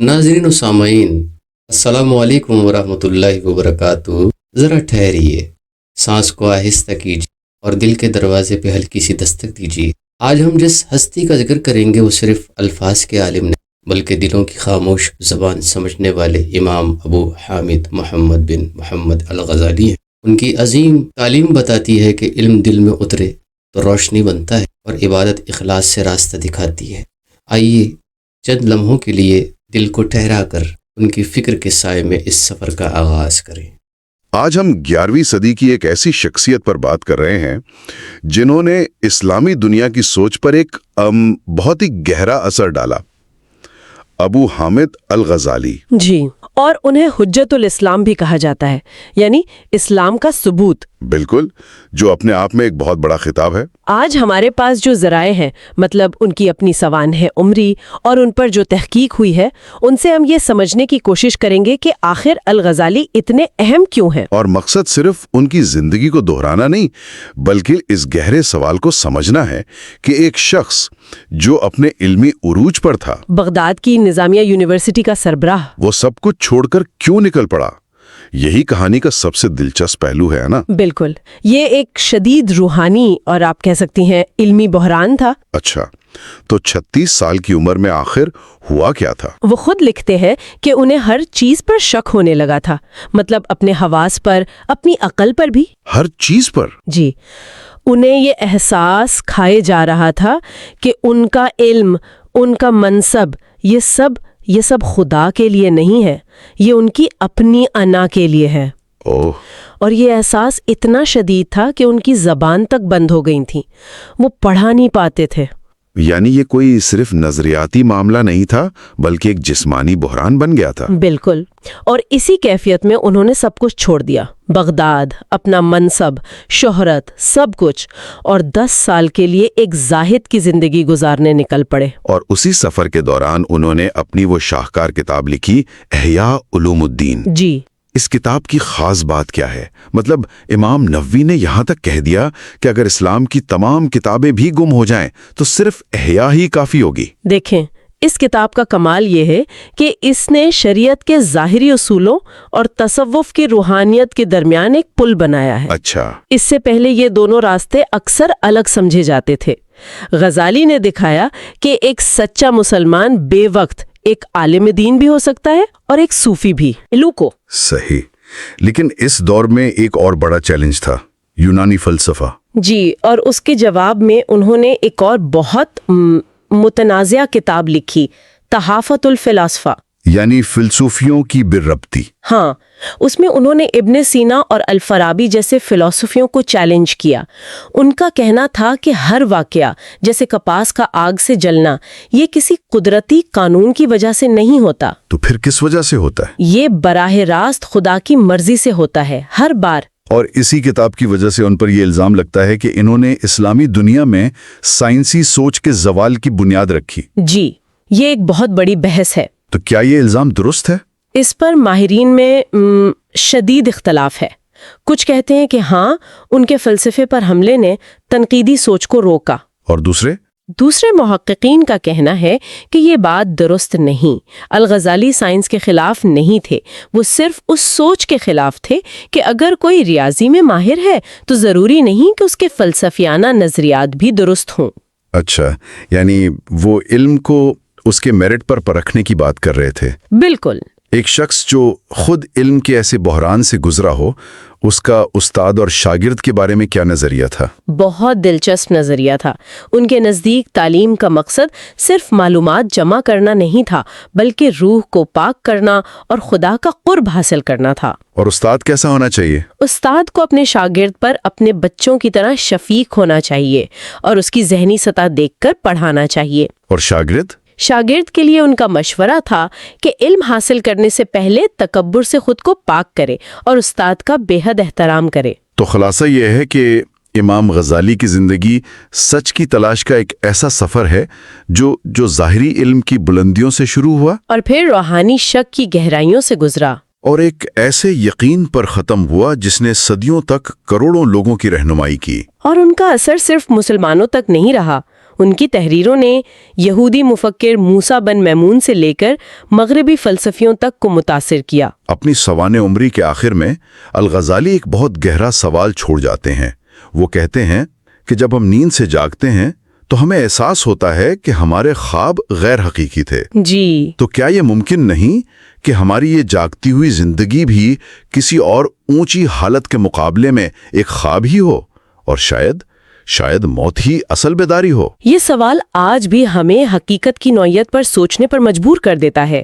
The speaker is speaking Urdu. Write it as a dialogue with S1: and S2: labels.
S1: ناظرین و سامعین، السلام علیکم ورحمۃ اللہ وبرکاتہ۔ ذرا ٹھہریے، سانس کو آہستہ کیجیے اور دل کے دروازے پہ ہلکی سی دستک دیجیے۔ آج ہم جس ہستی کا ذکر کریں گے وہ صرف الفاظ کے عالم نہیں بلکہ دلوں کی خاموش زبان سمجھنے والے امام ابو حامد محمد بن محمد الغزالی ہیں۔ ان کی عظیم تعلیم بتاتی ہے کہ علم دل میں اترے تو روشنی بنتا ہے اور عبادت اخلاص سے راستہ دکھاتی ہے۔ آئیے چند لمحوں کے لیے دل کو ٹھہرا کر ان کی فکر کے سائے میں اس سفر کا آغاز کریں۔
S2: آج ہم 11ویں صدی کی ایک ایسی شخصیت پر بات کر رہے ہیں جنہوں نے اسلامی دنیا کی سوچ پر ایک بہت ہی گہرا اثر ڈالا، ابو حامد الغزالی۔
S3: جی، اور انہیں حجت الاسلام بھی کہا جاتا ہے، یعنی اسلام کا ثبوت۔
S2: بالکل، جو اپنے آپ میں ایک بہت بڑا خطاب ہے۔
S3: آج ہمارے پاس جو ذرائع ہیں، مطلب ان کی اپنی سوانح عمری اور ان پر جو تحقیق ہوئی ہے، ان سے ہم یہ سمجھنے کی کوشش کریں گے کہ آخر الغزالی اتنے اہم کیوں ہیں۔
S2: اور مقصد صرف ان کی زندگی کو دہرانا نہیں، بلکہ اس گہرے سوال کو سمجھنا ہے کہ ایک شخص جو اپنے علمی عروج پر تھا،
S3: بغداد کی نظامیہ یونیورسٹی کا سربراہ،
S2: وہ سب کچھ چھوڑ کر کیوں نکل پڑا؟ یہی کہانی کا سب سے دلچسپ پہلو ہے نا؟
S3: بالکل، یہ ایک شدید روحانی اور آپ کہہ سکتی ہیں علمی بحران تھا۔
S2: اچھا، تو 36 سال کی عمر میں آخر ہوا کیا تھا؟
S3: وہ خود لکھتے ہیں کہ انہیں ہر چیز پر شک ہونے لگا تھا، مطلب اپنے حواس پر، اپنی عقل پر بھی۔
S2: ہر چیز پر؟
S3: جی، انہیں یہ احساس کھائے جا رہا تھا کہ ان کا علم، ان کا منصب، یہ سب خدا کے لیے نہیں ہے، یہ ان کی اپنی انا کے لیے ہے۔
S2: اوہ!
S3: اور یہ احساس اتنا شدید تھا کہ ان کی زبان تک بند ہو گئی تھی، وہ پڑھا نہیں پاتے تھے۔
S2: یعنی یہ کوئی صرف نظریاتی معاملہ نہیں تھا بلکہ ایک جسمانی بحران بن گیا تھا۔
S3: بالکل، اور اسی کیفیت میں انہوں نے سب کچھ چھوڑ دیا، بغداد، اپنا منصب، شہرت، سب کچھ، اور 10 سال کے لیے ایک زاہد کی زندگی گزارنے نکل پڑے۔
S2: اور اسی سفر کے دوران انہوں نے اپنی وہ شاہکار کتاب لکھی، احیاء علوم الدین۔
S3: جی،
S2: اس کتاب کی خاص بات کیا ہے؟ مطلب امام نووی نے یہاں تک کہہ دیا کہ اگر اسلام کی تمام کتابیں بھی گم ہو جائیں تو صرف احیاء ہی کافی ہوگی۔
S3: دیکھیں، اس کتاب کا کمال یہ ہے کہ اس نے شریعت کے ظاہری اصولوں اور تصوف کی روحانیت کے درمیان ایک پل بنایا ہے۔
S2: اچھا،
S3: اس سے پہلے یہ دونوں راستے اکثر الگ سمجھے جاتے تھے۔ غزالی نے دکھایا کہ ایک سچا مسلمان بے وقت ایک عالم دین بھی ہو سکتا ہے اور ایک صوفی بھی۔ لوکو
S2: صحیح، لیکن اس دور میں ایک اور بڑا چیلنج تھا، یونانی فلسفہ۔
S3: جی، اور اس کے جواب میں انہوں نے ایک اور بہت متنازع کتاب لکھی، تحافت الفلاسفہ،
S2: یعنی فلسفیوں کی بربطی۔
S3: ہاں، اس میں انہوں نے ابن سینا اور الفارابی جیسے فلسفیوں کو چیلنج کیا۔ ان کا کہنا تھا کہ ہر واقعہ، جیسے کپاس کا آگ سے جلنا، یہ کسی قدرتی قانون کی وجہ سے نہیں ہوتا۔
S2: تو پھر کس وجہ سے ہوتا ہے؟
S3: یہ براہ راست خدا کی مرضی سے ہوتا ہے، ہر بار۔
S2: اور اسی کتاب کی وجہ سے ان پر یہ الزام لگتا ہے کہ انہوں نے اسلامی دنیا میں سائنسی سوچ کے زوال کی بنیاد رکھی۔
S3: جی، یہ ایک بہت بڑی بحث ہے۔
S2: تو کیا یہ الزام درست ہے؟
S3: اس پر ماہرین میں شدید اختلاف ہے۔ کچھ کہتے ہیں کہ ہاں، ان کے فلسفے پر حملے نے تنقیدی سوچ کو روکا،
S2: اور دوسرے
S3: محققین کا کہنا ہے کہ یہ بات درست نہیں۔ الغزالی سائنس کے خلاف نہیں تھے، وہ صرف اس سوچ کے خلاف تھے کہ اگر کوئی ریاضی میں ماہر ہے تو ضروری نہیں کہ اس کے فلسفیانہ نظریات بھی درست ہوں۔
S2: اچھا، یعنی وہ علم کو اس کے میرٹ پر پرکھنے کی بات کر رہے تھے۔
S3: بالکل۔
S2: ایک شخص جو خود علم کے ایسے بحران سے گزرا ہو، اس کا استاد اور شاگرد کے بارے میں کیا نظریہ تھا؟
S3: بہت دلچسپ نظریہ تھا۔ ان کے نزدیک تعلیم کا مقصد صرف معلومات جمع کرنا نہیں تھا، بلکہ روح کو پاک کرنا اور خدا کا قرب حاصل کرنا تھا۔
S2: اور استاد کیسا ہونا چاہیے؟
S3: استاد کو اپنے شاگرد پر اپنے بچوں کی طرح شفیق ہونا چاہیے اور اس کی ذہنی سطح دیکھ کر پڑھانا چاہیے۔
S2: اور شاگرد
S3: کے لیے ان کا مشورہ تھا کہ علم حاصل کرنے سے پہلے تکبر سے خود کو پاک کرے اور استاد کا بے حد احترام کرے۔
S2: تو خلاصہ یہ ہے کہ امام غزالی کی زندگی سچ کی تلاش کا ایک ایسا سفر ہے جو ظاہری علم کی بلندیوں سے شروع ہوا
S3: اور پھر روحانی شک کی گہرائیوں سے گزرا،
S2: اور ایک ایسے یقین پر ختم ہوا جس نے صدیوں تک کروڑوں لوگوں کی رہنمائی کی۔
S3: اور ان کا اثر صرف مسلمانوں تک نہیں رہا، ان کی تحریروں نے یہودی مفکر موسیٰ بن میمون سے لے کر مغربی فلسفیوں تک کو متاثر کیا۔
S2: اپنی سوانح عمری کے آخر میں الغزالی ایک بہت گہرا سوال چھوڑ جاتے ہیں۔ وہ کہتے ہیں کہ جب ہم نیند سے جاگتے ہیں تو ہمیں احساس ہوتا ہے کہ ہمارے خواب غیر حقیقی تھے۔
S3: جی،
S2: تو کیا یہ ممکن نہیں کہ ہماری یہ جاگتی ہوئی زندگی بھی کسی اور اونچی حالت کے مقابلے میں ایک خواب ہی ہو، اور شاید موت ہی اصل بیداری ہو؟
S3: یہ سوال آج بھی ہمیں حقیقت کی نوعیت پر سوچنے پر مجبور کر دیتا ہے۔